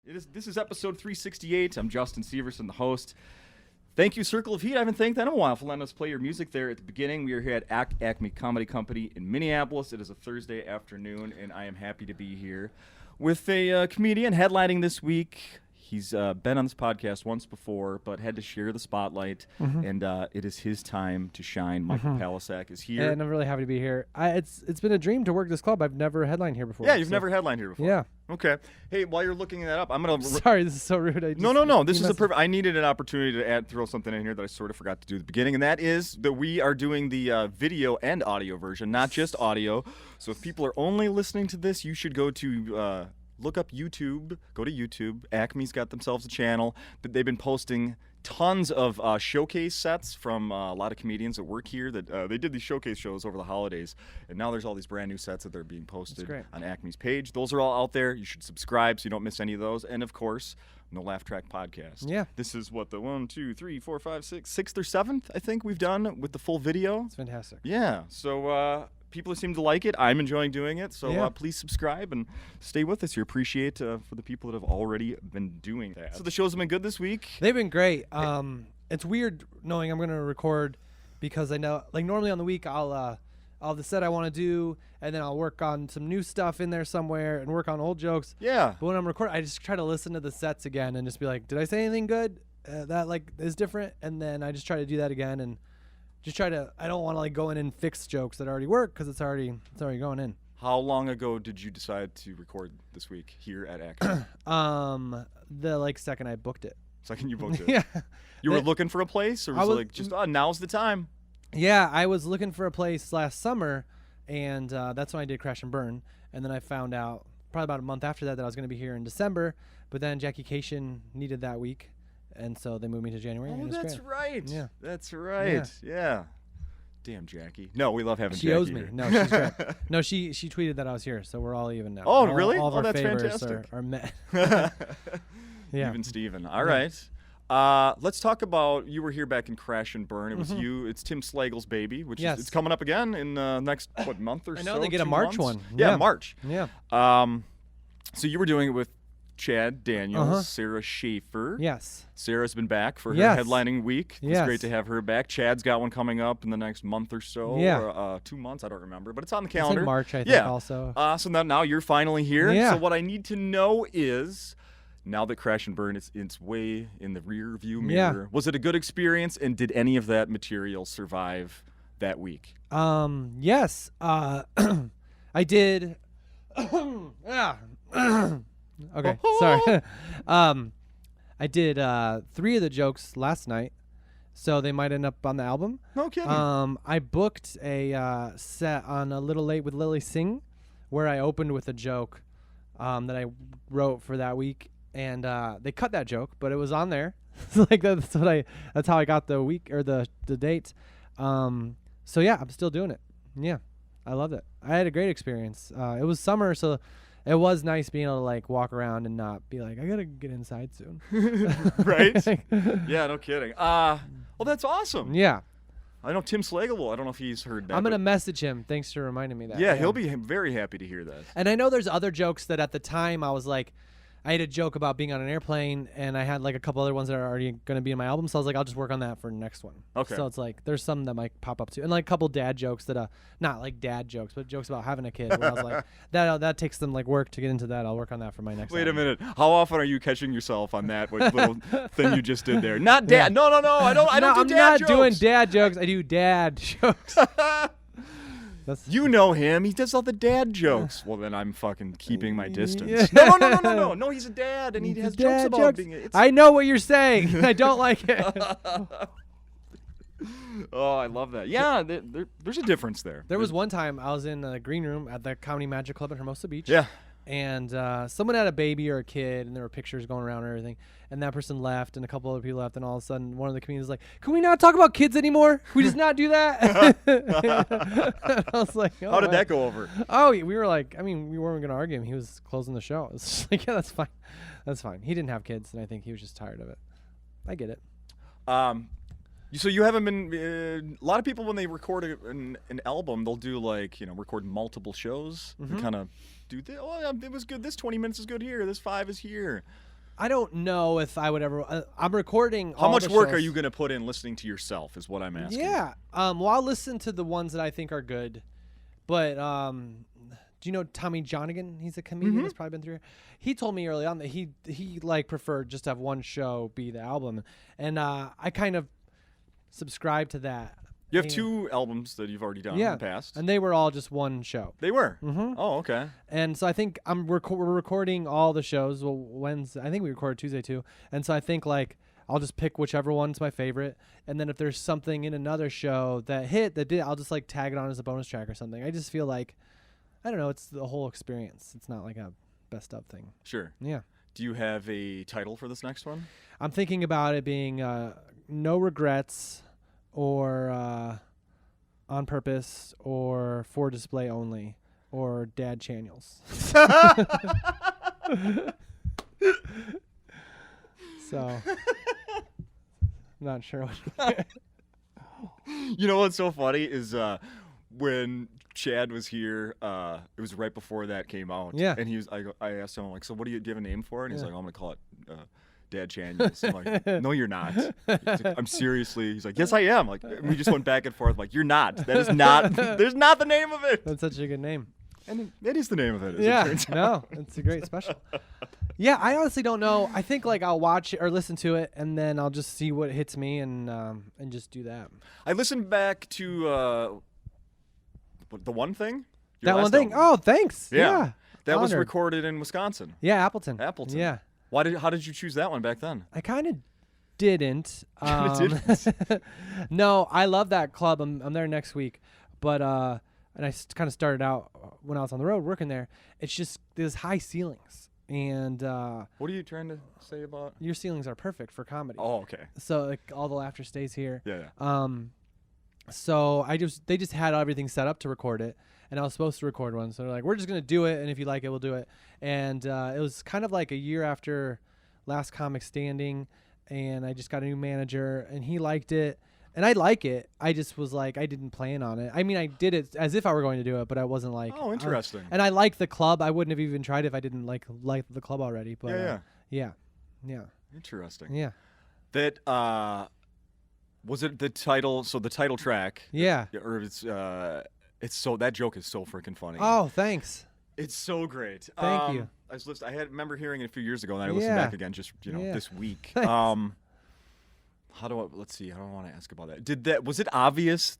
This is episode 368. I'm Justin Severson, the host. Thank you, Circle of Heat. I haven't thanked that in a while for letting us play your music there at the beginning. We are here at Acme Comedy Company in Minneapolis. It is a Thursday afternoon, and I am happy to be here with a comedian headlining this week. He's been on this podcast once before, but had to share the spotlight, and it is his time to shine. Michael Palascak is here. And I'm really happy to be here. It's been a dream to work this club. I've never headlined here before. Yeah, you've never headlined here before. Yeah. Okay. Hey, while you're looking that up, I'm going to... Sorry, this is so rude. No. This is a perfect... I needed an opportunity to throw something in here that I sort of forgot to do at the beginning, and that is that we are doing the video and audio version, not just audio. So if people are only listening to this, you should go to... look up YouTube. Go to YouTube. Acme's got themselves a channel. They've been posting tons of showcase sets from a lot of comedians that work here. That they did these showcase shows over the holidays, and now there's all these brand new sets that are being posted on Acme's page. Those are all out there. You should subscribe so you don't miss any of those. And of course, No Laugh Track Podcast. Yeah. This is what, the 6th or 7th I think we've done with the full video. It's fantastic. Yeah. So. People seem to like it. I'm enjoying doing it. So please subscribe and stay with us. You appreciate for the people that have already been doing that. So the shows have been good this week. They've been great. It's weird knowing I'm going to record because I know, like, normally on the week I'll have the set I want to do, and then I'll work on some new stuff in there somewhere and work on old jokes. Yeah. But when I'm recording, I just try to listen to the sets again and just be like, did I say anything good that like is different? And then I just try to do that again and just try to. I don't want to like go in and fix jokes that already work because it's already going in. How long ago did you decide to record this week here at Acme? The second I booked it. Second you booked it. Yeah. You were looking for a place, or was it like just now's the time? Yeah, I was looking for a place last summer, and that's when I did Crash and Burn. And then I found out probably about a month after that I was going to be here in December. But then Jackie Cation needed that week. And so they moved me to January. Oh, that's right. Yeah. That's right. Yeah. Damn, Jackie. No, we love having Jackie. She owes me. Here. No, she's great. No, she tweeted that I was here, so we're all even now. Oh, really? All of our that's favors fantastic. are met. Yeah. Even Steven. All right. Let's talk about, you were here back in Crash and Burn. It was you. It's Tim Slagle's baby, which is it's coming up again in next, month or so? I know they get a March one. Yeah, March. Yeah. So you were doing it with Chad Daniels, Sarah Schaefer. Yes. Sarah's been back for her headlining week. It's great to have her back. Chad's got one coming up in the next month or so. Yeah. Or 2 months, I don't remember, but it's on the calendar. It's in March, I think, also. So now you're finally here. Yeah. So what I need to know is, now that Crash and Burn is it's way in the rear view mirror, was it a good experience, and did any of that material survive that week? Yes. I did. Okay, sorry. I did 3 of the jokes last night, so they might end up on the album. No kidding. I booked a set on A Little Late with Lilly Singh, where I opened with a joke that I wrote for that week, and they cut that joke, but it was on there. That's how I got the week or the date. So yeah, I'm still doing it. Yeah, I loved it. I had a great experience. It was summer, so it was nice being able to like walk around and not be like, I gotta get inside soon. Right? Yeah, no kidding. Well, that's awesome. Yeah. I know Tim Slagle. I don't know if he's heard that. I'm gonna message him. Thanks for reminding me that. Yeah, he'll be very happy to hear that. And I know there's other jokes that at the time I was like, I had a joke about being on an airplane, and I had like a couple other ones that are already going to be in my album, so I was like, I'll just work on that for the next one. Okay. So it's like, there's some that might pop up too. And like a couple dad jokes that, not like dad jokes, but jokes about having a kid, where I was like, that takes them like work to get into that. I'll work on that for my next Wait album. a minute. How often are you catching yourself on that little thing you just did there? Not dad. Yeah. No. I don't do dad jokes. I'm not doing dad jokes. I do dad jokes. You know him. He does all the dad jokes. Well, then I'm fucking keeping my distance. Yeah. No. No, he's a dad, and he has jokes about being I know what you're saying. I don't like it. Oh, I love that. Yeah, there's a difference there. There was one time I was in the green room at the Comedy Magic Club in Hermosa Beach. Yeah. And someone had a baby or a kid, and there were pictures going around and everything. And that person left, and a couple other people left, and all of a sudden, one of the comedians was like, "Can we not talk about kids anymore? Can we just not do that?" I was like, "How did that go over?" Oh, we were like, I mean, we weren't going to argue him. He was closing the show. It's just like, yeah, that's fine. That's fine. He didn't have kids, and I think he was just tired of it. I get it. So you haven't been. A lot of people, when they record an album, they'll do record multiple shows. Mm-hmm. Kind of do. It was good. This 20 minutes is good here. This 5 is here. I don't know if I would ever. I'm recording. How all much the work shows. are you going to put in listening to yourself is what I'm asking. Yeah. Well, I'll listen to the ones that I think are good. But do you know Tommy Johnigan? He's a comedian that's probably been through here. He told me early on that he like preferred just to have one show be the album. And I kind of subscribe to that. You have 2 albums that you've already done in the past. And they were all just one show. They were? Mm-hmm. Oh, okay. And so I think we're recording all the shows. Well, Wednesday, I think we recorded Tuesday too. And so I think like I'll just pick whichever one's my favorite. And then if there's something in another show that did, I'll just like tag it on as a bonus track or something. I just feel like, I don't know, it's the whole experience. It's not like a best of thing. Sure. Yeah. Do you have a title for this next one? I'm thinking about it being No Regrets or On Purpose or For Display Only or Dad Channels. So, I'm not sure what. You know what's so funny is when Chad was here, it was right before that came out. Yeah. And I asked him, like, so what do you have a name for it? And he's Yeah. like, oh, I'm going to call it Dad Channels. I'm like, no, you're not. He's like, I'm seriously. He's like, yes, I am. Like, and we just went back and forth. Like, you're not. That is not. There's not the name of it. That's such a good name. And it is the name of it. As it Yeah, turns out. no, it's a great special. Yeah, I honestly don't know. I think like I'll watch it or listen to it, and then I'll just see what hits me and just do that. I listened back to the One Thing. Your That one last thing. album. Oh, thanks. Yeah. That was Honored. recorded in Wisconsin. Yeah, Appleton. Appleton. Yeah. How did you choose that one back then? I kind of didn't. Didn't? No, I love that club. I'm there next week, but and I kind of started out when I was on the road working there. It's just there's high ceilings, and What are you trying to say about? your ceilings are perfect for comedy. Oh, okay. So like all the laughter stays here. Yeah. So they just had everything set up to record it, and I was supposed to record one. So they're like, we're just gonna do it, and if you like it, we'll do it. And it was kind of like a year after Last Comic Standing, and I just got a new manager, and he liked it, and I like it. I just was like, I didn't plan on it. I mean, I did it as if I were going to do it, but I wasn't like. Oh, interesting. And I like the club. I wouldn't have even tried it if I didn't like the club already. But Yeah. yeah. Interesting. Yeah. That was it the title? So the title track. Yeah. Or it's so that joke is so freaking funny. Oh, thanks. It's so great. Thank you. I remember hearing it a few years ago, and I listened Yeah. back again just this week. Thanks. Let's see. I don't want to ask about that. Was it obvious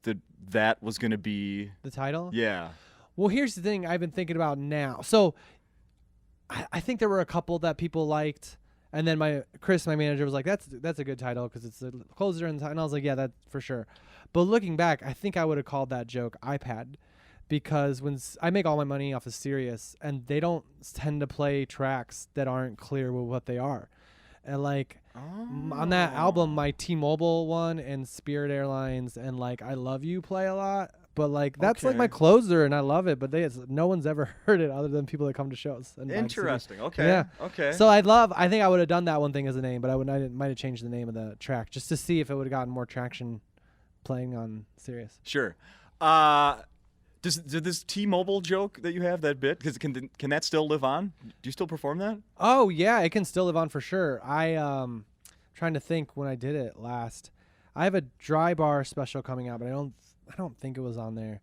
that was going to be The title. Yeah. Well, here's the thing I've been thinking about now. So I think there were a couple that people liked, and then Chris, my manager, was like, "That's a good title because it's a closer," and I was like, "Yeah, that for sure." But looking back, I think I would have called that joke iPad, because when I make all my money off of Sirius, and they don't tend to play tracks that aren't clear with what they are, and like. On that album, my T-Mobile one and Spirit Airlines and like I Love You play a lot, but like that's like my closer and I love it, but no one's ever heard it other than people that come to shows. And Interesting. Okay. Yeah. Okay. So I think I would have done that one thing as a name, but I might have changed the name of the track just to see if it would have gotten more traction playing on Sirius. Sure. Did this T-Mobile joke that you have, that bit, because can that still live on? Do you still perform that? Oh yeah, it can still live on for sure. Trying to think when I did it last. I have a Dry Bar special coming out, but I don't think it was on there.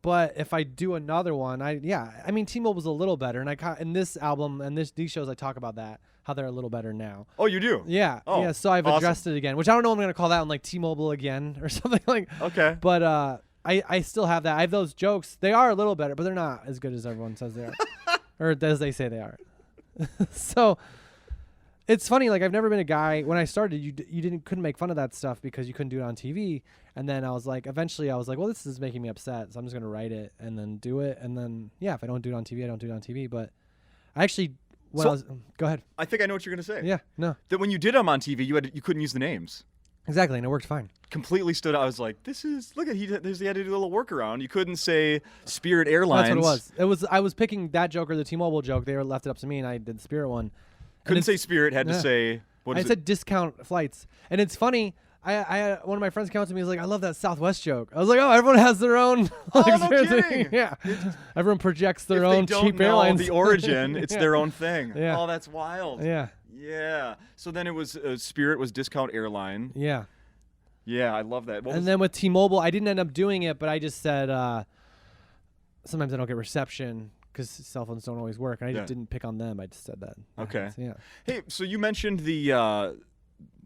But if I do another one, I mean T-Mobile's a little better, and in this album and these shows I talk about that, how they're a little better now. Oh, you do? Yeah. Oh, yeah. So I've awesome. addressed it again, which I don't know what I'm gonna call that one, like T-Mobile again or something like. Okay. But I still have that. I have those jokes. They are a little better, but they're not as good as everyone says they are, or as they say they are. So it's funny. Like I've never been a guy. When I started, you couldn't make fun of that stuff because you couldn't do it on TV. And then I was like, eventually, I was like, well, this is making me upset, so I'm just gonna write it and then do it. And then if I don't do it on TV, I don't do it on TV. But I actually, go ahead. I think I know what you're gonna say. Yeah. No. That when you did them on TV, you couldn't use the names. Exactly, and it worked fine. Completely stood out. I was like, he had to do a little workaround. You couldn't say Spirit Airlines. That's what it was. I was picking that joke or the T-Mobile joke. They left it up to me, and I did the Spirit one. Couldn't say Spirit. Had to say I said discount flights, and it's funny. one of my friends came up to me. He's like, "I love that Southwest joke." I was like, "Oh, everyone has their own." Oh, no kidding. Yeah, everyone projects their if own they don't cheap know airlines. the origin, it's Yeah. their own thing. Yeah. Oh, that's wild. Yeah, Yeah. So then it was Spirit was Discount Airline. yeah. Yeah, I love that. And then with T-Mobile, I didn't end up doing it, but I just said sometimes I don't get reception because cell phones don't always work, and I just didn't pick on them. I just said that. Okay. Yeah. Hey, so you mentioned the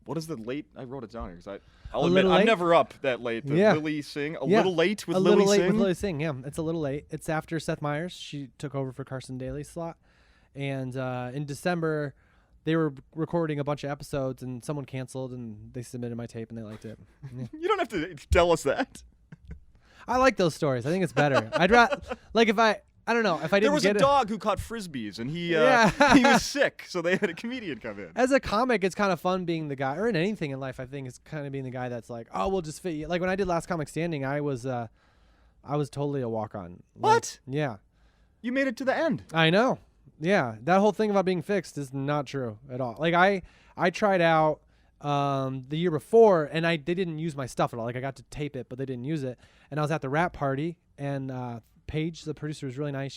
what is the late? I wrote it down here because I'll A admit Little I'm Late? never up that late. The Yeah. Lilly Singh, a Yeah. little late with a Lilly little late Singh. with Lilly Singh. Yeah, it's a little late. It's after Seth Meyers. She took over for Carson Daly's slot, and in December they were recording a bunch of episodes, and someone canceled, and they submitted my tape, and they liked it. Yeah. You don't have to tell us that. I like those stories. I think it's better. I'd rather like if I don't know if I didn't There was a get dog who caught frisbees, and he Yeah. he was sick, so they had a comedian come in. As a comic, it's kind of fun being the guy, or in anything in life, I think it's kind of being the guy that's like, oh, we'll just fit you. Like when I did Last Comic Standing, I was totally a walk-on. What? Yeah, You made it to the end. I know. Yeah, that whole thing about being fixed is not true at all. Like I tried out the year before, and they didn't use my stuff at all. Like I got to tape it, but they didn't use it. And I was at the rap party, and Paige, the producer, was really nice.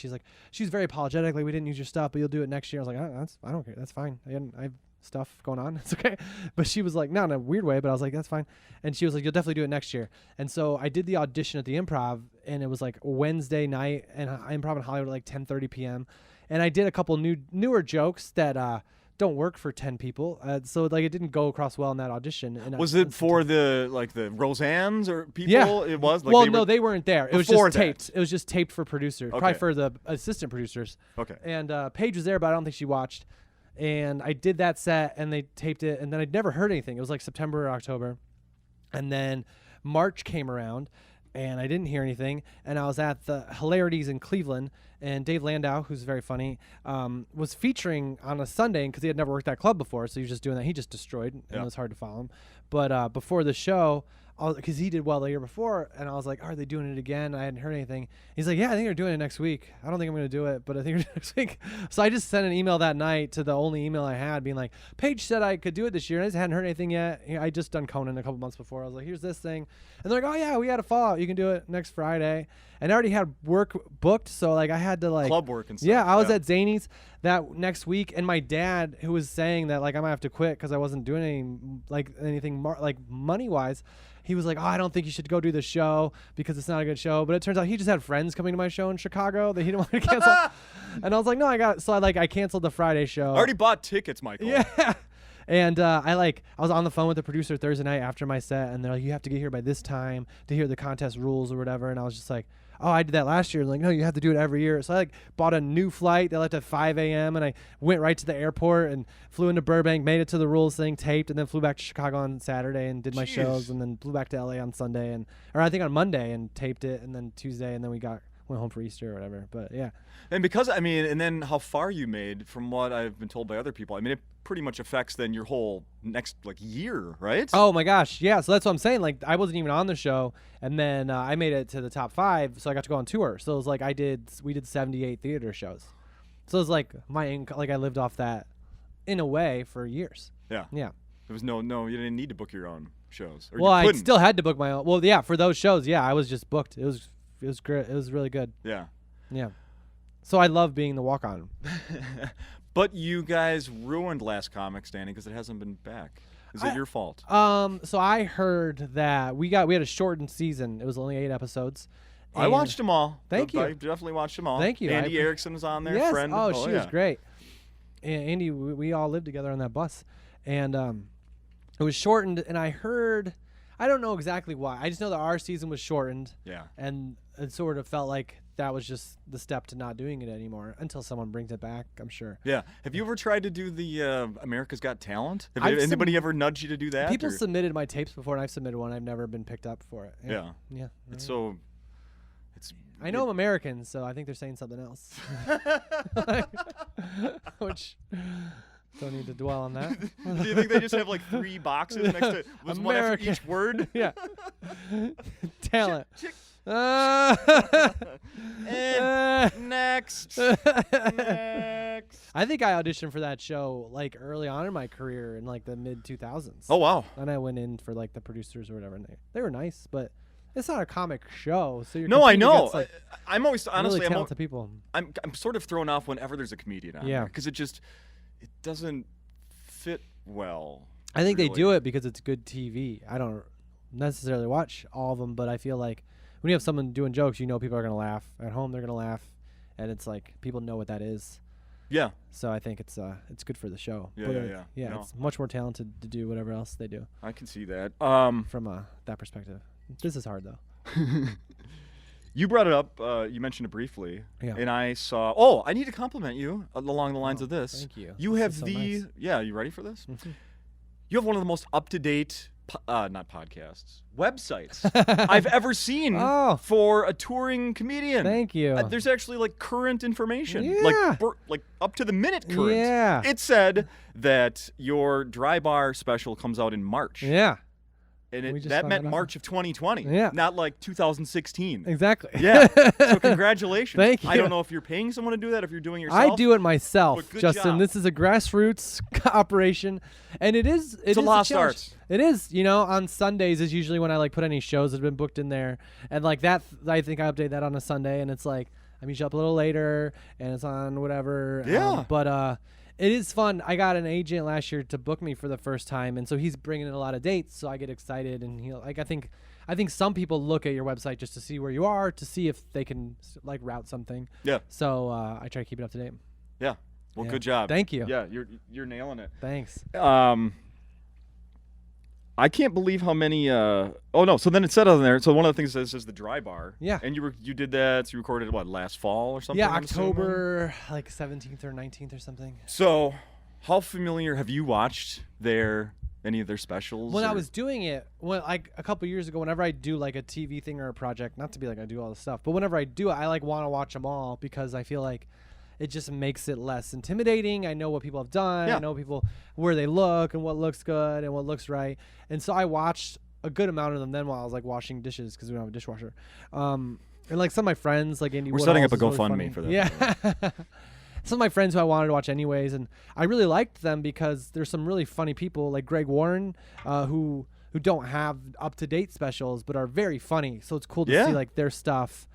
She's very apologetic. Like, we didn't use your stuff, but you'll do it next year. I was like, I don't care. That's fine. I have stuff going on. It's okay. But she was like, not in a weird way, but I was like, that's fine. And she was like, you'll definitely do it next year. And so I did the audition at the Improv, and it was like Wednesday night, and Improv in Hollywood at like 10:30 p.m. And I did a couple newer jokes that don't work for 10 people. So like it didn't go across well in that audition. And Was it for the Roseannes or people? Yeah. It was. Like Well, no, they weren't there. It was Before just that. taped. It was just taped for producers, Okay. probably for the assistant producers. Okay. And Paige was there, but I don't think she watched. And I did that set, and they taped it, and then I'd never heard anything. It was like September or October. And then March came around, and I didn't hear anything. And I was at the Hilarities in Cleveland, and Dave Landau, who's very funny, was featuring on a Sunday because he had never worked that club before, so he was just doing that. He just destroyed, and Yeah. it was hard to follow him. But before the show, because he did well the year before, and I was like, are they doing it again? I hadn't heard anything. He's like, yeah, I think they're doing it next week. I don't think I'm going to do it, but I think they're doing it next week. So I just sent an email that night to the only email I had being like, Paige said I could do it this year, and I just hadn't heard anything yet. I just done Conan a couple months before. I was like, here's this thing. And they're like, oh, yeah, we had a fallout. You can do it next Friday. And I already had work booked, so like I had to like Club work and stuff. Yeah, I was at Zany's that next week, and my dad, who was saying that like I might have to quit because I wasn't doing anything like money wise, he was like, oh, I don't think you should go do the show because it's not a good show. But it turns out he just had friends coming to my show in Chicago that he didn't want to cancel. And I was like, no, I got it. So I canceled the Friday show. I already bought tickets, Michael. Yeah. And I was on the phone with the producer Thursday night after my set, and they're like, you have to get here by this time to hear the contest rules or whatever. And I was just like, oh, I did that last year. Like, no, you have to do it every year. So I bought a new flight that left at 5 a.m. and I went right to the airport and flew into Burbank, made it to the rules thing, taped, and then flew back to Chicago on Saturday and did my Jeez. shows, and then flew back to LA on Sunday, or I think on Monday, and taped it, and then Tuesday, and then went home for Easter or whatever. But yeah. And because and then how far you made, from what I've been told by other people, it pretty much affects then your whole next year, right? Oh my gosh, yeah. So that's what I'm saying. Like I wasn't even on the show, and then I made it to the top 5, so I got to go on tour. So it was like we did 78 theater shows. So it was like my income, like I lived off that in a way for years. Yeah. Yeah. There was no, you didn't need to book your own shows. Or Well, you I couldn't. still had to book my own. Well, yeah, for those shows, yeah, I was just booked. It was great. It was really good. Yeah. Yeah. So I love being the walk-on. But you guys ruined Last Comic Standing because it hasn't been back. Is it your fault? So I heard that we had a shortened season. It was only 8 episodes. I watched them all. Thank you. I definitely watched them all. Thank you. Andy Erickson was on there. Yes. Friend. Oh, she was yeah. great. And Andy, we all lived together on that bus, and it was shortened. And I heard, I don't know exactly why. I just know that our season was shortened. Yeah. And it sort of felt like that was just the step to not doing it anymore until someone brings it back, I'm sure. Yeah. Have you ever tried to do the America's Got Talent? Have I've anybody ever nudged you to do that? People or? submitted my tapes before, and I've submitted one. I've never been picked up for it. Yeah. Yeah. It's so. It's. I know I'm American, so I think they're saying something else. Which don't need to dwell on that. Do you think they just have 3 boxes next to with one after American. each word? Yeah. Talent. Chick, Uh, and next. Next. I think I auditioned for that show like early on in my career in like the mid 2000s. Oh wow. And I went in for like the producers or whatever, and they were nice, but it's not a comic show, so you're No, I competing know. against, like, I'm always honestly really talented people. I'm sort of thrown off whenever there's a comedian on. Yeah. Because it doesn't fit well. I think really. they do it because it's good TV. I don't necessarily watch all of them, but I feel like when you have someone doing jokes, people are going to laugh. At home, they're going to laugh, and it's like people know what that is. Yeah. So I think it's good for the show. Yeah, But yeah. No. It's much more talented to do whatever else they do I can see that. from that perspective. This is hard though. You brought it up. You mentioned it briefly. Yeah. And I saw. Oh, I need to compliment you along the lines of this. Thank you. You This have is so the. nice. Yeah. You ready for this? Mhm. You have one of the most up-to-date, not podcasts, websites I've ever seen Oh. for a touring comedian. Thank you. There's actually like current information, Yeah. like up to the minute current. Yeah. It said that your dry bar special comes out in March, Yeah. and We just that found meant that out. March of 2020, Yeah. not like 2016. Exactly. Yeah. So congratulations. Thank I you. don't know if you're paying someone to do that, if you're doing it yourself. I do it myself, But good Justin. job. This is a grassroots operation, and it's a lost art. It is. On Sundays is usually when I like put any shows that have been booked in there, and like that, I think I update that on a Sunday, and it's like I'm usually up a little later, and it's on whatever. Yeah. But it is fun. I got an agent last year to book me for the first time, and so he's bringing in a lot of dates, so I get excited, and I think some people look at your website just to see where you are, to see if they can like route something. Yeah. So I try to keep it up to date. Yeah. Well, Yeah. good job. Thank you. Yeah, you're nailing it. Thanks. I can't believe how many. Oh no! So then it said on there. So one of the things it says the dry bar. Yeah. And you did that. So you recorded it, what, last fall or something? Yeah, I'm assuming? October like 17th or 19th or something. So, how familiar have you watched any of their specials? When I or- was doing it, like a couple years ago, whenever I do like a TV thing or a project, not to be like I do all this stuff, but whenever I do it, I like want to watch them all because I feel like it just makes it less intimidating. I know what people have done. Yeah. I know where they look and what looks good and what looks right. And so I watched a good amount of them then while I was like washing dishes because we don't have a dishwasher. And like some of my friends, like Andy We're setting up a Woodall's is really GoFundMe funny. for that. Yeah. Some of my friends who I wanted to watch anyways, and I really liked them because there's some really funny people like Greg Warren who don't have up-to-date specials but are very funny. So it's cool to Yeah. see like their stuff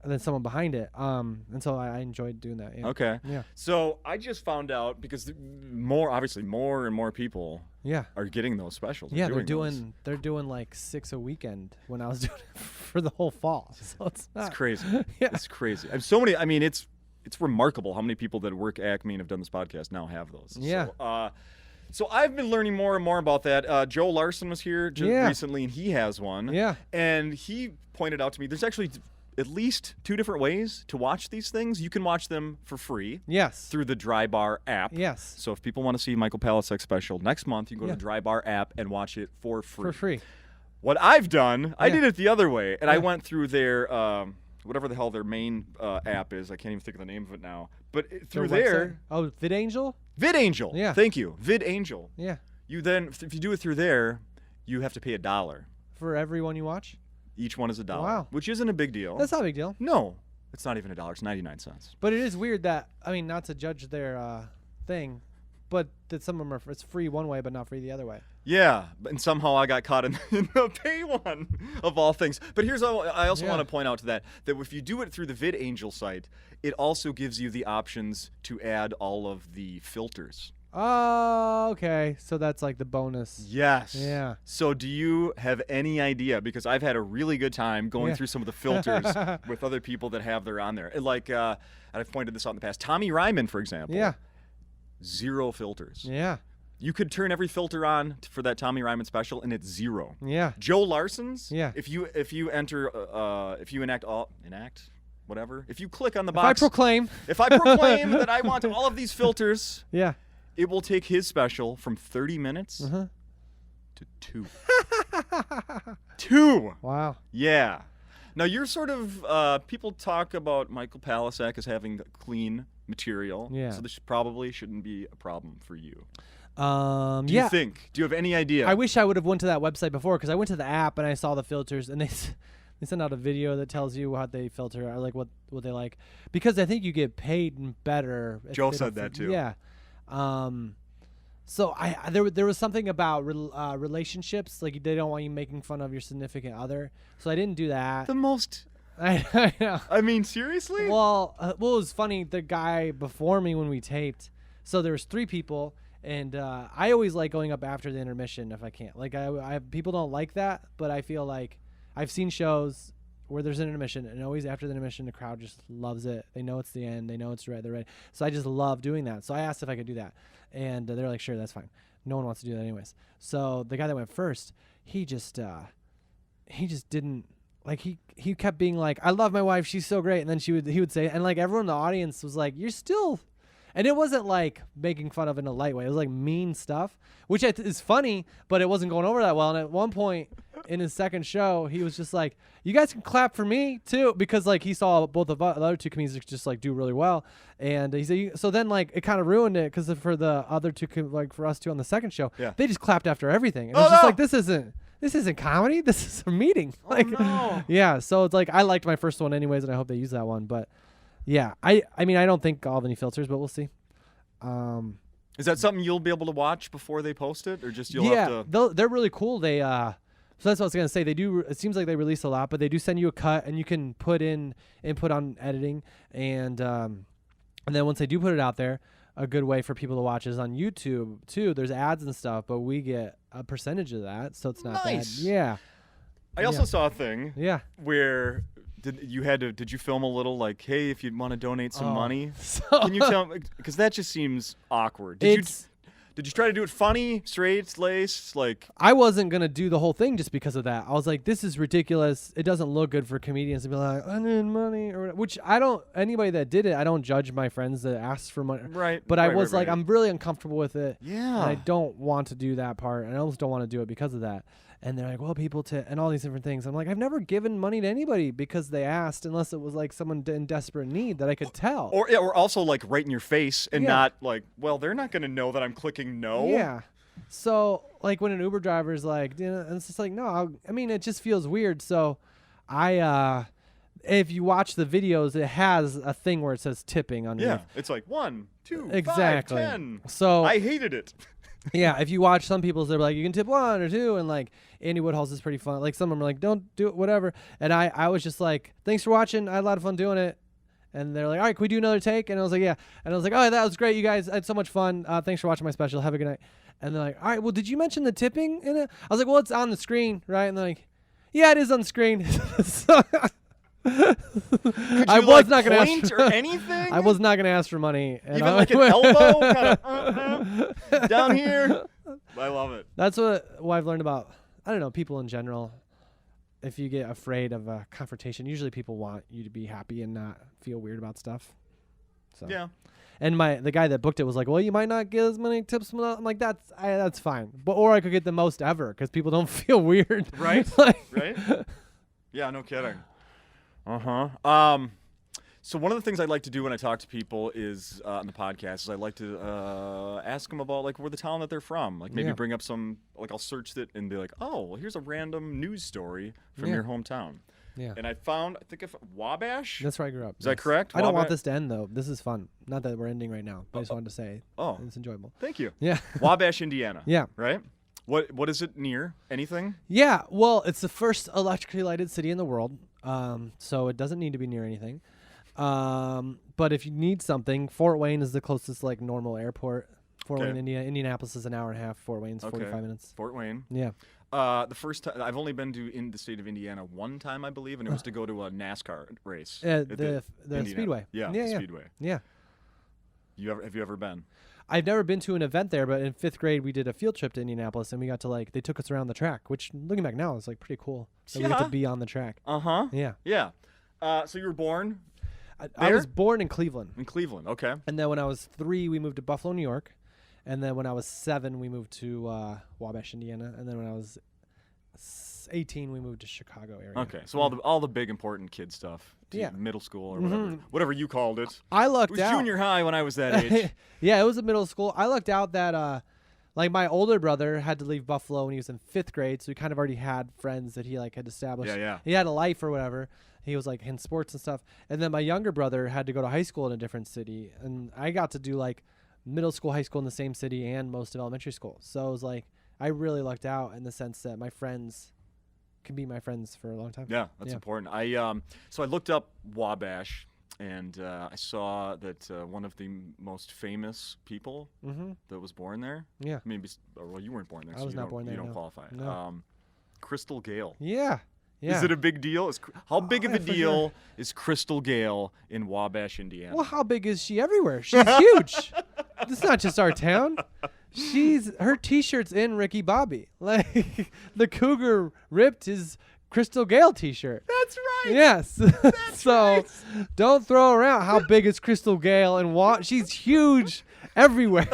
and then someone behind it. And so I enjoyed doing that. Yeah. Okay. Yeah. So I just found out because more and more people Yeah. are getting those specials. Yeah, those. they're doing like 6 a weekend when I was doing it for the whole fall. So it's not It's crazy. Yeah. It's crazy. And so many. I mean, it's remarkable how many people that work Acme and have done this podcast now have those. Yeah. So I've been learning more and more about that. Joe Larson was here Yeah. recently, and he has one. Yeah. And he pointed out to me there's actually at least 2 different ways to watch these things. You can watch them for free Yes. through the Dry Bar app. Yes. So if people want to see Michael Palascak special next month, you can go Yeah. to the Dry Bar app and watch it for free. For free. What I've done, I Yeah. did it the other way, and I Yeah. went through their whatever the hell their main app is. I can't even think of the name of it now. But through Their there, website? Oh, VidAngel? VidAngel. Yeah. Thank you, VidAngel. Yeah. You then, if you do it through there, you have to pay $1. For everyone you watch? Each one is $1, Wow. which isn't a big deal. That's not a big deal. No, it's not even $1. It's 99 cents. But it is weird that, I mean, not to judge their thing, but that some of them it's free one way but not free the other way. Yeah, and somehow I got caught in the pay one of all things. But here's all I also Yeah. want to point out to that if you do it through the VidAngel site, it also gives you the options to add all of the filters. Oh, okay. So that's like the bonus. Yes. Yeah. So do you have any idea? Because I've had a really good time going Yeah. through some of the filters with other people that have their on there. And like, and I've pointed this out in the past. Tommy Ryman, for example. Yeah. 0 filters. Yeah. You could turn every filter on for that Tommy Ryman special, and it's 0. Yeah. Joe Larson's. Yeah. If you enter, if you enact whatever. If you click on the If I box. proclaim. If I proclaim that I want all of these filters, Yeah. it will take his special from 30 minutes Uh-huh. to 2. 2. Wow. Yeah. Now you're sort of people talk about Michael Palascak as having clean material. Yeah. So this probably shouldn't be a problem for you. Do yeah. you think? Do you have any idea? I wish I would have went to that website before because I went to the app and I saw the filters and they They send out a video that tells you how they filter or like what they like, because I think you get paid better. Joe said that too. Yeah. So there was something about relationships, like they don't want you making fun of your significant other. So I didn't do that. The most. I know. I mean, seriously? Well, it was funny. The guy before me when we taped, so there was 3 people, and I always like going up after the intermission if I can't. Like I people don't like that, but I feel like I've seen shows where there's an intermission, and always after the intermission, the crowd just loves it. They know it's the end. They know it's right. They're ready. So I just love doing that. So I asked if I could do that, and they're like, "Sure, that's fine." No one wants to do that anyways. So the guy that went first, he just didn't. Like he kept being like, "I love my wife, she's so great," and then he would say, and like everyone in the audience was like, "You're still," and it wasn't like making fun of in a light way. It was like mean stuff, which is funny, but it wasn't going over that well. And at one point in his second show, he was just like, "You guys can clap for me too," because like he saw both of the other 2 comedians just like do really well, and he said, so then like it kind of ruined it because for the other 2, like for us 2 on the second show, they just clapped after everything, and it was just like this isn't comedy. This is a meeting. Like, no. Yeah. So it's like I liked my first one anyways, and I hope they use that one. But yeah, I mean I don't think I'll have any filters, but we'll see. Is that something you'll be able to watch before they post it, or just you'll have to? They're really cool. They so that's what I was gonna say. They do. It seems like they release a lot, but they do send you a cut, and you can put in input on editing, and then once they do put it out there, a good way for people to watch is on YouTube too. There's ads and stuff, but we get a percentage of that, so it's not bad. Yeah. I also saw a thing. Yeah. Where did you film a little like, hey, if you want to donate some money? So Can you tell me? Because that just seems awkward. Did you try to do it funny, straight laced, like? I wasn't gonna do the whole thing just because of that. I was like, this is ridiculous. It doesn't look good for comedians to be like, I need money, or which I don't. Anybody that did it, I don't judge my friends that asked for money. Right. But I was like, I'm really uncomfortable with it. Yeah. And I don't want to do that part. And I almost don't want to do it because of that. And they're like, well, and all these different things. I'm like, I've never given money to anybody because they asked, unless it was like someone in desperate need that I could tell. Or also like right in your face and not like, well, they're not going to know that I'm clicking no. Yeah. So like when an Uber driver is like, and it's just like, no, I mean, it just feels weird. So if you watch the videos, it has a thing where it says tipping underneath. Yeah. It's like 1, 2, exactly. 5, 10. So I hated it. Yeah, if you watch some people's, they're like, you can tip 1 or 2, and like Andy Woodhull's is pretty fun. Like some of them are like, don't do it, whatever. And I was just like, thanks for watching. I had a lot of fun doing it. And they're like, all right, can we do another take? And I was like, yeah. And I was like, oh, that was great, you guys. I had so much fun. Thanks for watching my special. Have a good night. And they're like, all right, well, did you mention the tipping in it? I was like, well, it's on the screen, right? And they're like, yeah, it is on the screen. So I was not going to ask or anything. I was not going to ask for money. And even like an elbow, kind of down here. I love it. That's what I've learned about. I don't know, people in general. If you get afraid of a confrontation, usually people want you to be happy and not feel weird about stuff. So yeah. And the guy that booked it was like, well, you might not get as many tips. I'm like, that's fine. Or I could get the most ever because people don't feel weird. Right. Like, right. Yeah. No kidding. So one of the things I like to do when I talk to people is on the podcast is I like to ask them about like where the town that they're from. Like maybe bring up some, like I'll search it and be like, oh, well, here's a random news story from your hometown. Yeah. And I found, I think if Wabash. That's where I grew up. Is that correct? I don't want this to end though. This is fun. Not that we're ending right now, but I just wanted to say. Oh. It's enjoyable. Thank you. Yeah. Wabash, Indiana. Yeah. Right? What is it near? Anything? Yeah. Well, it's the first electrically lighted city in the world. So it doesn't need to be near anything. But if you need something, Fort Wayne is the closest like normal airport. Fort Wayne, Indianapolis is an hour and a half. Fort Wayne's 45 minutes. Fort Wayne. Yeah. The first time I've only been in the state of Indiana one time, I believe, and it was to go to a NASCAR race. The Speedway. Yeah, Speedway. Yeah. Have you ever been? I've never been to an event there, but in 5th grade we did a field trip to Indianapolis, and we got to they took us around the track, which looking back now is like pretty cool. So we get to be on the track. Yeah. Yeah. So you were born. I was born in Cleveland. In Cleveland, okay. And then when I was 3, we moved to Buffalo, New York. And then when I was 7, we moved to Wabash, Indiana. And then when I was 18, we moved to Chicago area. Okay, so all the big important kid stuff. Middle school or whatever you called it. I lucked out. It was junior high when I was that age. Yeah, it was a middle school. I lucked out that Like my older brother had to leave Buffalo when he was in 5th grade, so he kind of already had friends that he like had established. Yeah. He had a life or whatever. He was like in sports and stuff. And then my younger brother had to go to high school in a different city, and I got to do like middle school, high school in the same city and most of elementary school. So it was like I really lucked out in the sense that my friends can be my friends for a long time. Yeah, that's important. So I looked up Wabash, and I saw that one of the most famous people that was born there. Yeah. I mean, well, you weren't born there, I so was you not don't, born there, you don't no. qualify. No. Crystal Gayle. Yeah. Yeah. Is it a big deal? How big of a for deal sure. is Crystal Gayle in Wabash, Indiana? Well, how big is she everywhere? She's huge. It's not just our town. Her T-shirt's in Ricky Bobby. Like the Cougar ripped his Crystal Gayle T-shirt. That's right. Yes. So don't throw around how big is Crystal Gayle and she's huge everywhere.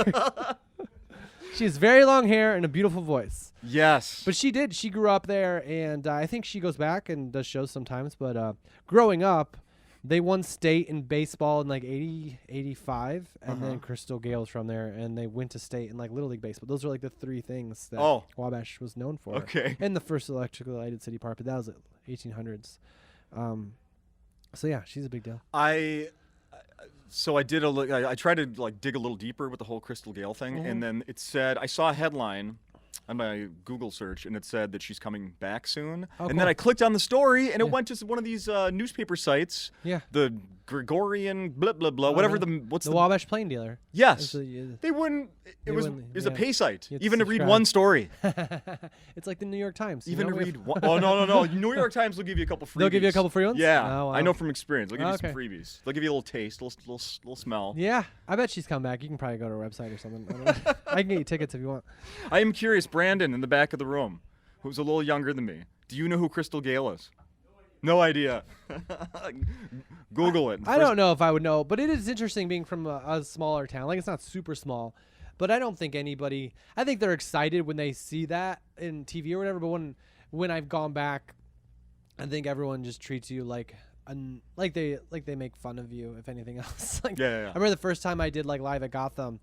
She has very long hair and a beautiful voice. Yes. But she grew up there, and I think she goes back and does shows sometimes. But growing up, they won state in baseball in like 80, 85, and then Crystal Gayle was from there, and they went to state in like Little League baseball. Those are like the 3 things that Wabash was known for. Okay. And the first electrically lighted city park, but that was at 1800s. So yeah, she's a big deal. So I did I tried to like dig a little deeper with the whole Crystal Gayle thing, and then it said I saw a headline on my Google search, and it said that she's coming back soon. And then I clicked on the story, and it went to one of these newspaper sites. Yeah. The Gregorian blah blah blah, whatever what's the Wabash Plain Dealer. Yes. They wouldn't. It was a pay site, even to read one story. It's like the New York Times. Even to read one. Oh no! New York Times will give you a couple freebies. They'll give you a couple free ones. Yeah, Oh, wow. I know from experience. They'll give you some freebies. They'll give you a little taste, little smell. Yeah, I bet she's come back. You can probably go to her website or something. I can get you tickets if you want. I am curious, Brandon in the back of the room, who's a little younger than me. Do you know who Crystal Gayle is? No idea. Google it. I don't know if I would know, but it is interesting being from a smaller town. Like, it's not super small, but I don't think anybody. I think they're excited when they see that in TV or whatever. But when I've gone back, I think everyone just treats you like they make fun of you, if anything else. Like, Yeah. I remember the first time I did like live at Gotham,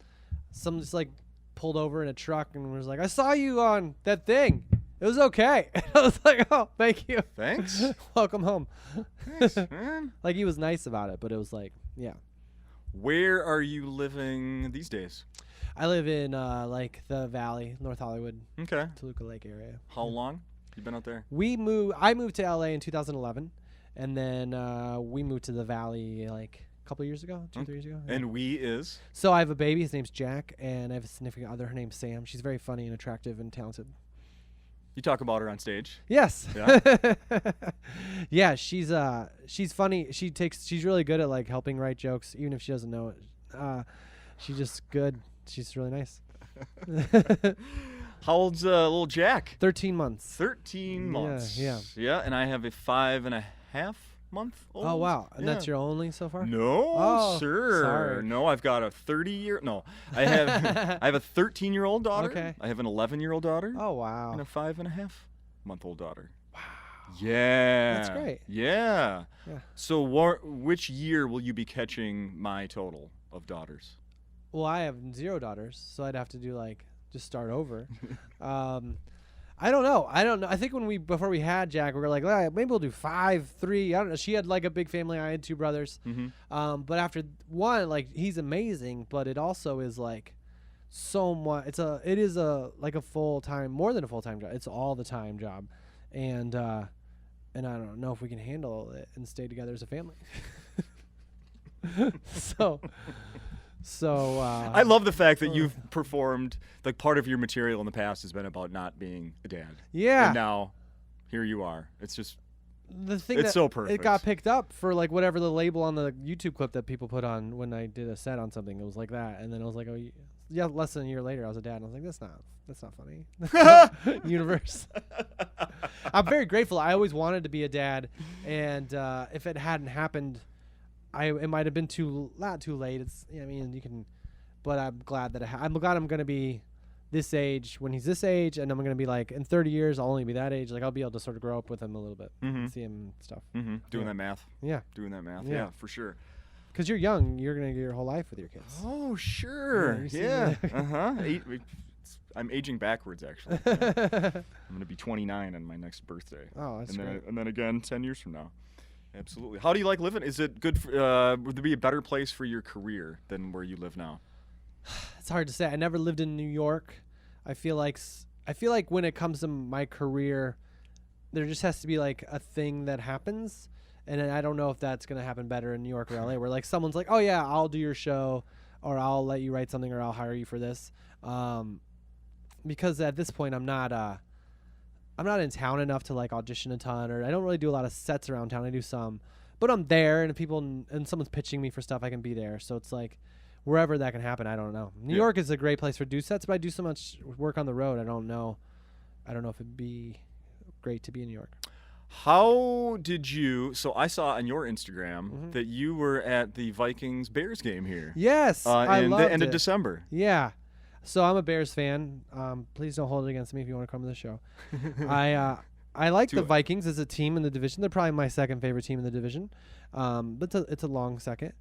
someone just like pulled over in a truck and was like, "I saw you on that thing. It was okay." I was like, "Oh, thank you. Thanks. Welcome home." Thanks, man. Like, he was nice about it, but it was like, yeah. Where are you living these days? I live in like the Valley, North Hollywood, Okay. Toluca Lake area. How long you been out there? I moved to LA in 2011, and then we moved to the Valley like a couple years ago, 2-3 years ago. Yeah. And we is? So I have a baby. His name's Jack, and I have a significant other. Her name's Sam. She's very funny and attractive and talented. You talk about her on stage. Yes. Yeah. Yeah, she's funny. She's really good at like helping write jokes, even if she doesn't know it. She's just good. She's really nice. How old's little Jack? 13 months. 13 months. Yeah. Yeah, and I have a 5.5-month-old. Oh wow, and Yeah. that's your only so far? No, Oh, sir. sorry. No, I've got a 30-year. No, I have I have a 13-year-old daughter. Okay. I have an 11-year-old daughter. Oh wow. And a 5.5-month-old daughter. Wow. Yeah. That's great. Yeah. Yeah. So which year will you be catching my total of daughters? Well, I have 0 daughters, so I'd have to do like just start over. I don't know. I think before we had Jack, we were like, maybe we'll do 5, 3. I don't know. She had like a big family. I had 2 brothers. Mm-hmm. But after one, like, he's amazing, but it also is like so much. It is like a full-time, more than a full-time job. It's all the time job, and I don't know if we can handle it and stay together as a family. So I love the fact that you've performed, like, part of your material in the past has been about not being a dad. Yeah. And now, here you are. It's just, the thing it's that so perfect. It got picked up for like whatever the label on the YouTube clip that people put on when I did a set on something. It was like that, and then I was like, oh yeah, less than a year later, I was a dad, and I was like, that's not funny. Universe. I'm very grateful. I always wanted to be a dad, and if it hadn't happened, it might have been not too late. But I'm glad that I'm glad I'm gonna be this age when he's this age, and I'm gonna be like in 30 years I'll only be that age. Like, I'll be able to sort of grow up with him a little bit, and see him and stuff. Doing that math. Yeah, Doing that math. Yeah. Yeah, for sure. because you're young, you're gonna get your whole life with your kids. Oh, sure. Yeah, Yeah. I'm aging backwards, actually. I'm going to be 29 on my next birthday. Oh, that's great. And then again 10 years from now. Absolutely. How do you like living? Is it good? Would there be a better place for your career than where you live now? It's hard to say. I never lived in New York. I feel like when it comes to my career, there just has to be like a thing that happens, and I don't know if that's gonna happen better in New York or LA, where like someone's like, oh yeah, I'll do your show, or I'll let you write something, or I'll hire you for this, because at this point I'm not in town enough to like audition a ton, or I don't really do a lot of sets around town. I do some, but I'm there, and if someone's pitching me for stuff, I can be there. So it's like wherever that can happen, I don't know. New York is a great place for do sets, but I do so much work on the road. I don't know if it'd be great to be in New York. How did you? So I saw on your Instagram that you were at the Vikings Bears game here. Yes, I loved the end it. of December. Yeah, so I'm a Bears fan. Please don't hold it against me if you want to come to the show. I like the Vikings as a team in the division. They're probably my second favorite team in the division, but it's a long second.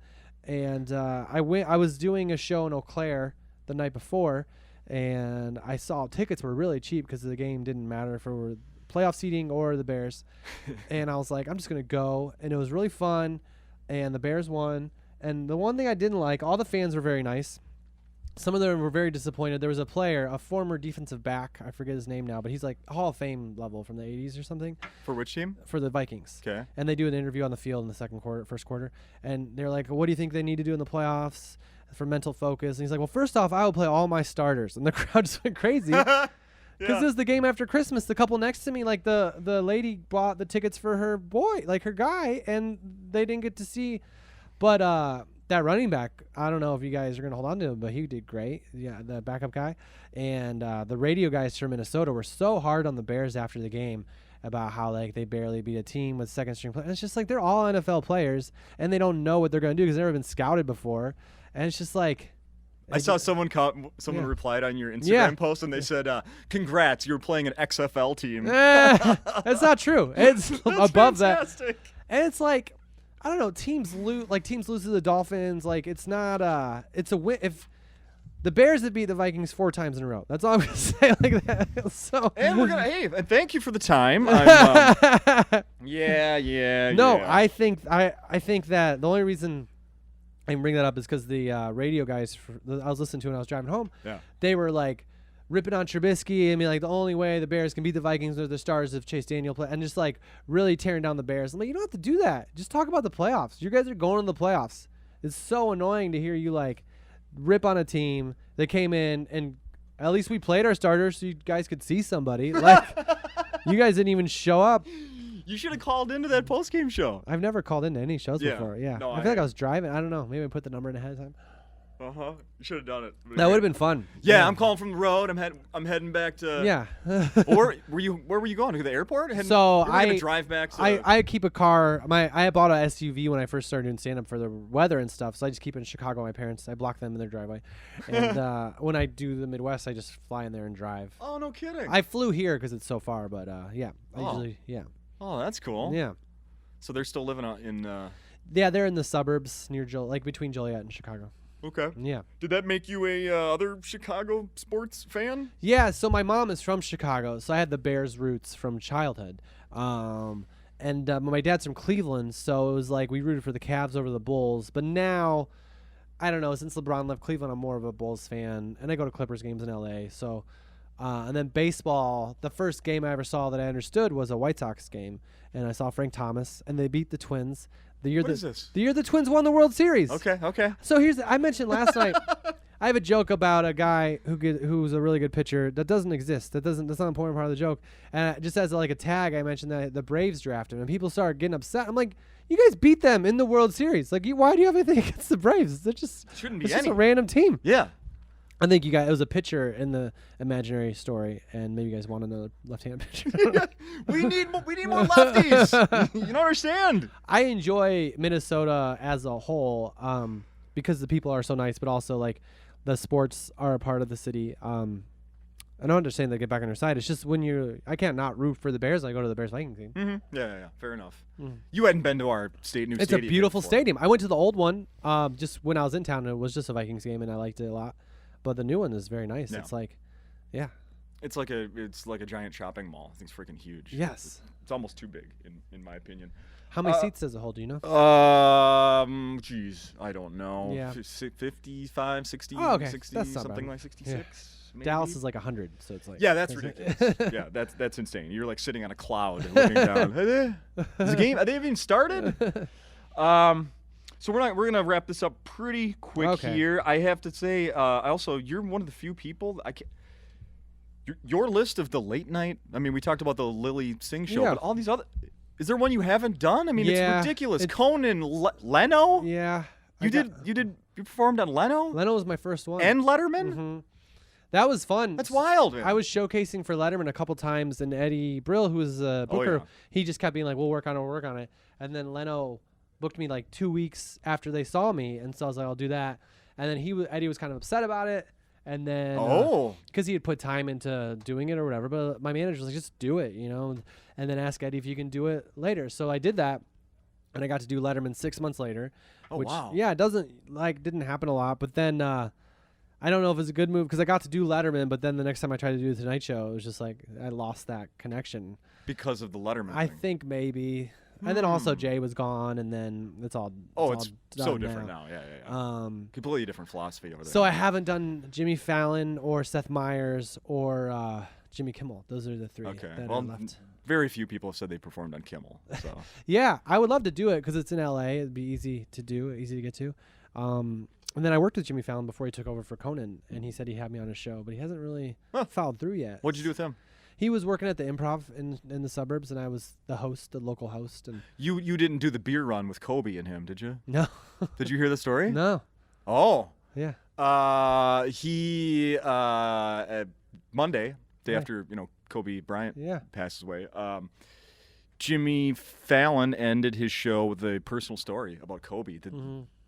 And I was doing a show in Eau Claire the night before, and I saw tickets were really cheap because the game didn't matter for playoff seeding or the Bears. And I was like, I'm just going to go. And it was really fun, and the Bears won. And the one thing I didn't like, all the fans were very nice. Some of them were very disappointed. There was a player, a former defensive back, I forget his name now, but he's like Hall of Fame level from the 80s or something. For which team? For the Vikings. Okay. And they do an interview on the field in the first quarter. And they're like, what do you think they need to do in the playoffs for mental focus? And he's like, well, first off, I will play all my starters. And the crowd just went crazy. Because this is the game after Christmas. The couple next to me, like the lady bought the tickets for her boy, like her guy, and they didn't get to see. But that running back, I don't know if you guys are going to hold on to him, but he did great. Yeah, the backup guy. And the radio guys from Minnesota were so hard on the Bears after the game about how like they barely beat a team with second string players. It's just like they're all NFL players, and they don't know what they're going to do because they've never been scouted before. And it's just like... I saw someone replied on your Instagram post, and they said, congrats, you're playing an XFL team. That's not true. It's above fantastic. that. And it's like... I don't know. Teams lose to the Dolphins. Like it's not. It's a win. If the Bears have beat the Vikings 4 times in a row, that's all I'm gonna say. Like that. So. And we're gonna. Hey, and thank you for the time. Yeah. No, I think that the only reason I can bring that up is because the radio guys I was listening to when I was driving home. Yeah. They were like ripping on Trubisky and being like, the only way the Bears can beat the Vikings are the stars if Chase Daniel play, and just like really tearing down the Bears. I'm like, you don't have to do that. Just talk about the playoffs. You guys are going to the playoffs. It's so annoying to hear you like rip on a team that came in, and at least we played our starters so you guys could see somebody. Like you guys didn't even show up. You should have called into that post-game show. I've never called into any shows before. Yeah. No, I feel like I was driving. I don't know. Maybe I put the number in ahead of time. You should have done it. That would have been fun. Yeah, I'm calling from the road. I'm heading back to. Yeah. Where were you going to the airport? So I drive back. I keep a car. I bought an SUV when I first started doing stand up for the weather and stuff. So I just keep it in Chicago. My parents, I block them in their driveway, and when I do the Midwest, I just fly in there and drive. Oh, no kidding. I flew here because it's so far, but yeah. Oh, that's cool. Yeah. So they're still living in. Yeah, they're in the suburbs near between Joliet and Chicago. Okay. Yeah. Did that make you a other Chicago sports fan? Yeah. So my mom is from Chicago, so I had the Bears roots from childhood. And my dad's from Cleveland, so it was like we rooted for the Cavs over the Bulls. But now, I don't know. Since LeBron left Cleveland, I'm more of a Bulls fan, and I go to Clippers games in LA. So, and then baseball. The first game I ever saw that I understood was a White Sox game, and I saw Frank Thomas, and they beat the Twins. The year the Twins won the World Series. Okay. So I mentioned last night. I have a joke about a guy who's a really good pitcher that doesn't exist. That's not an important part of the joke. And just as like a tag, I mentioned that the Braves drafted him, and people started getting upset. I'm like, you guys beat them in the World Series. Like, why do you have anything against the Braves? They're just just a random team. Yeah. I think it was a pitcher in the imaginary story, and maybe you guys want another left-handed pitcher. we need more lefties. You don't understand. I enjoy Minnesota as a whole because the people are so nice, but also like the sports are a part of the city. I don't understand they get back on their side. It's just I can't not root for the Bears. I go to the Bears Vikings game. Mm-hmm. Yeah. Fair enough. Mm. You hadn't been to our new stadium. It's a beautiful stadium. I went to the old one just when I was in town, and it was just a Vikings game, and I liked it a lot. But the new one is very nice. Yeah. It's like Yeah. It's like a giant shopping mall. I think it's freaking huge. Yes. It's almost too big in my opinion. How many seats does it hold? Do you know? Geez, I don't know. Yeah. 55, 60, Oh, okay. 60, That's not something bad. like 66. Maybe? Dallas is like 100, so it's like. Yeah, that's ridiculous. Yeah, that's insane. You're like sitting on a cloud looking down. Is the game? Are they even started? So we're gonna wrap this up pretty quick here. I have to say, you're one of the few people your list of the late night. I mean, we talked about the Lilly Singh show, but all these other. Is there one you haven't done? I mean, it's ridiculous. Conan, Leno. Yeah. You performed on Leno. Leno was my first one. And Letterman. Mm-hmm. That was fun. That's wild, man. I was showcasing for Letterman a couple times, and Eddie Brill, who was a booker, he just kept being like, we'll work on it. And then Leno booked me like 2 weeks after they saw me, and so I was like, I'll do that. And then Eddie was kind of upset about it, and then because he had put time into doing it or whatever. But my manager was like, just do it, you know, and then ask Eddie if you can do it later. So I did that, and I got to do Letterman 6 months later. Oh, which, wow. Yeah, it didn't happen a lot, but then. I don't know if it's a good move because I got to do Letterman, but then the next time I tried to do the Tonight Show, it was just like I lost that connection. Because of the Letterman I thing. think maybe. And then also Jay was gone, and then it's all it's so different now. Yeah. Completely different philosophy over there. So I haven't done Jimmy Fallon or Seth Meyers or Jimmy Kimmel. Those are the three that are left. Very few people have said they performed on Kimmel. So. Yeah, I would love to do it because it's in L.A. It'd be easy to do, easy to get to. And then I worked with Jimmy Fallon before he took over for Conan, and he said he had me on his show, but he hasn't really followed through yet. What'd you do with him? He was working at the Improv in the suburbs, and I was the local host. And you didn't do the beer run with Kobe and him, did you? No. Did you hear the story? No. Oh. Yeah. He Monday, day after Kobe Bryant passes away. Jimmy Fallon ended his show with a personal story about Kobe.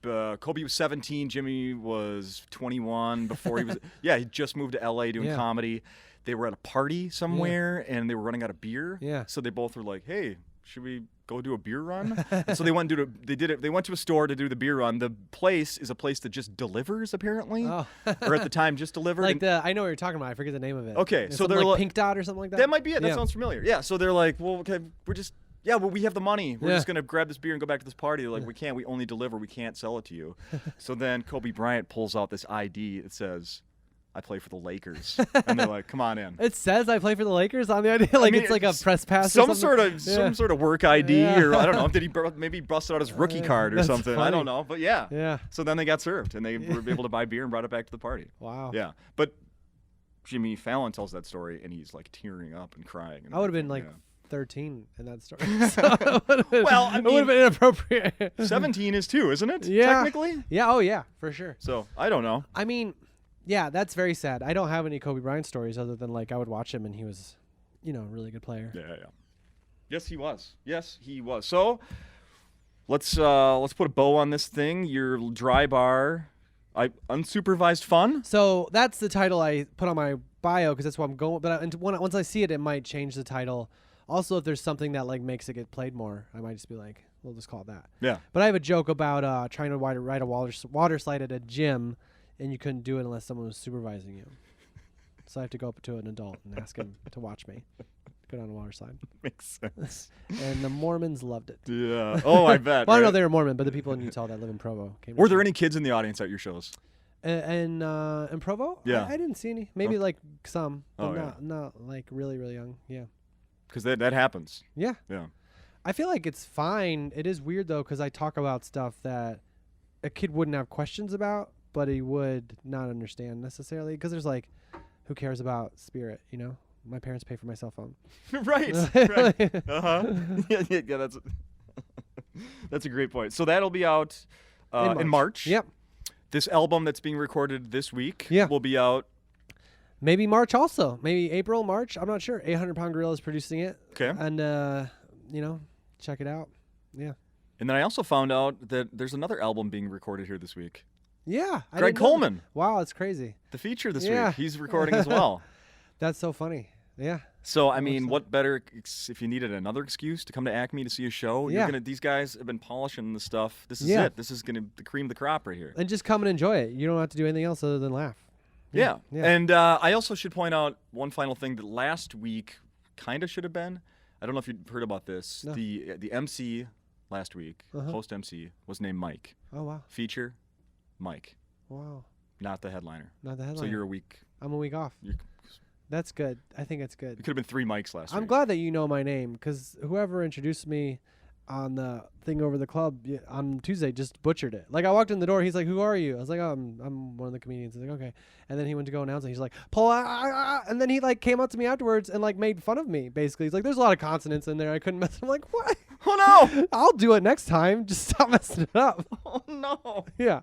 Kobe was 17. Jimmy was 21 before he was. He just moved to L.A. doing comedy. They were at a party somewhere, and they were running out of beer. Yeah. So they both were like, "Hey, should we go do a beer run?" And so they went and They went to a store to do the beer run. The place is a place that just delivers, apparently, or at the time just delivered. Like I know what you're talking about. I forget the name of it. Okay, it's so they're like Pink Dot or something like that. That might be it. That sounds familiar. Yeah. So they're like, "Well, okay, we're just." Yeah, well, we have the money. We're just going to grab this beer and go back to this party. They're like, we can't. We only deliver. We can't sell it to you. So then Kobe Bryant pulls out this ID. It says, I play for the Lakers. And they're like, come on in. It says I play for the Lakers on the ID? Like it's like a press pass or something? Some sort of work ID or I don't know. Did he maybe busted out his rookie card or something? Funny. I don't know. But yeah. Yeah. So then they got served and they were able to buy beer and brought it back to the party. Wow. Yeah. But Jimmy Fallon tells that story and he's like tearing up and crying. And I would have been like 13 in that story. So it would have been inappropriate. 17 is too, isn't it? Yeah. Technically? Yeah, oh yeah, for sure. So, I don't know. I mean, yeah, that's very sad. I don't have any Kobe Bryant stories other than like I would watch him and he was, a really good player. Yeah. Yes, he was. So, let's put a bow on this thing. Your dry bar, Unsupervised Fun? So, that's the title I put on my bio because that's what I'm going, but once I see it, it might change the title. Also, if there's something that like makes it get played more, I might just be like, we'll just call it that. Yeah. But I have a joke about trying to ride a water slide at a gym, and you couldn't do it unless someone was supervising you. So I have to go up to an adult and ask him to watch me go down a water slide. Makes sense. And the Mormons loved it. Yeah. Oh, I bet. Well, I don't know they were Mormon, but the people in Utah that live in Provo came. Were there any kids in the audience at your shows? In Provo? Yeah. I didn't see any. Maybe like some, but yeah. not like really, really young. Yeah. Because that happens. Yeah. Yeah. I feel like it's fine. It is weird, though, because I talk about stuff that a kid wouldn't have questions about, but he would not understand necessarily. Because there's like, who cares about spirit, My parents pay for my cell phone. Right. Uh-huh. Yeah, that's a great point. So that'll be out in March. Yep. This album that's being recorded this week will be out. Maybe March also. Maybe April, March. I'm not sure. 800 Pound Gorilla is producing it. Okay. And, check it out. Yeah. And then I also found out that there's another album being recorded here this week. Yeah. Greg Coleman. Wow, it's crazy. The feature this week. He's recording as well. That's so funny. Yeah. So, I mean, what better if you needed another excuse to come to Acme to see a show? These guys have been polishing the stuff. This is it. This is going to the cream of the crop right here. And just come and enjoy it. You don't have to do anything else other than laugh. Yeah. Yeah. And I also should point out one final thing that last week kind of should have been. I don't know if you've heard about this. No. The MC last week, host MC, was named Mike. Oh, wow. Feature, Mike. Wow. Not the headliner. Not the headline. So you're a week. I'm a week off. That's good. I think it's good. It could have been 3 mics last week. I'm glad that you know my name, because whoever introduced me on the thing over the club on Tuesday just butchered it. Like, I walked in the door, he's like, "Who are you?" I was like, "Oh, I'm one of the comedians." He's like, "Okay." And then he went to go announce it. He's like, "Paul," and then he like came up to me afterwards and like made fun of me. Basically, he's like, "There's a lot of consonants in there. I couldn't mess." I'm like, "What?" Oh no! I'll do it next time. Just stop messing it up. Oh no! Yeah.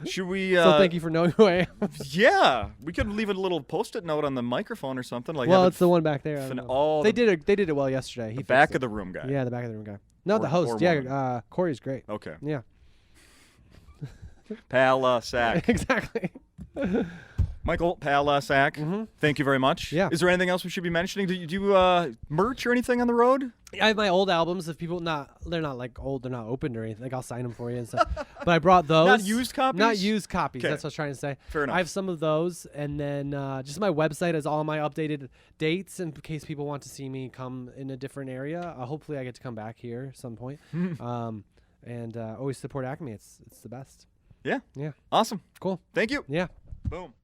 Should we? So thank you for knowing who I am. Yeah, we could leave a little post-it note on the microphone or something. Like, Well, it's the one back there. I don't know. all They did it well yesterday. the back of the room guy. Yeah, the back of the room guy. No, the Or host. woman. Yeah, Corey's great. Okay. Yeah. Palascak. Exactly. Michael Palascak. Thank you very much. Yeah. Is there anything else we should be mentioning? Do you do merch or anything on the road? I have my old albums. If people they're not like old, they're not opened or anything. Like, I'll sign them for you and stuff. But I brought those. Not used copies? Not used copies. 'Kay. That's what I was trying to say. Fair enough. I have some of those, and then just my website has all my updated dates in case people want to see me come in a different area. Hopefully, I get to come back here at some point. And always support Acme. It's the best. Yeah. Yeah. Awesome. Cool. Thank you. Yeah. Boom.